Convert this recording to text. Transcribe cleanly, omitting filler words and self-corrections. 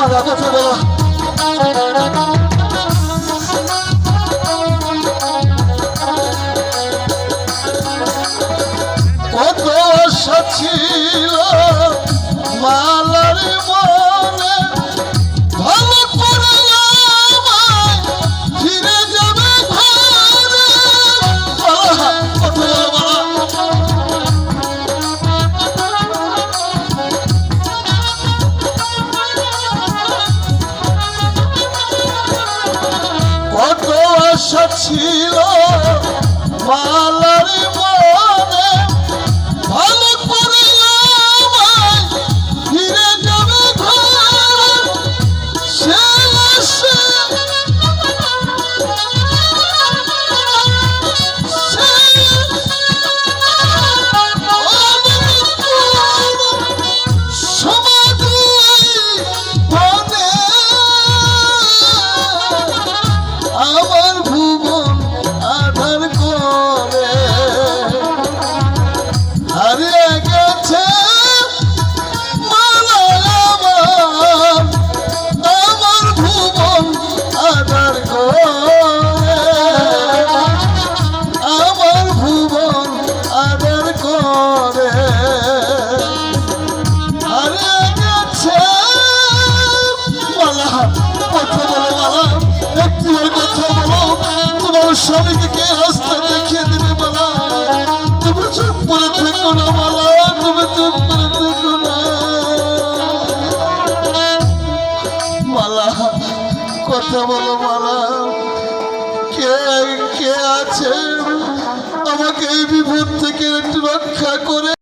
মালা কথা বলো। কত আশা ছিল মালার মনে, ভালো করে আমায় ফিরে যাবে ঘরে। মালা কথা বলো মালা। কত আশা ছিল মালার মনে, ভালো করে আমায় ফিরে যাবে ঘরে। সে আসে আমার ভুবন আধার করে হারিয়ে গেছে মালা আমার, আমার ভুবন আধার করে, আমার ভুবন আধার করে হারিয়ে গেছে মালা। কথা বলো মালা, একটু কথা বলো। তোমার স্বামীকে কে রাস্তা দেখিয়ে দেবে মালা? তুমি চুপ করে থেকো না মালা, তুমি চুপ করে থেকো না মালা। কথা বলো মালা, কে কে আছে আমাকে এই বিপদ থেকে একটু রক্ষা করে?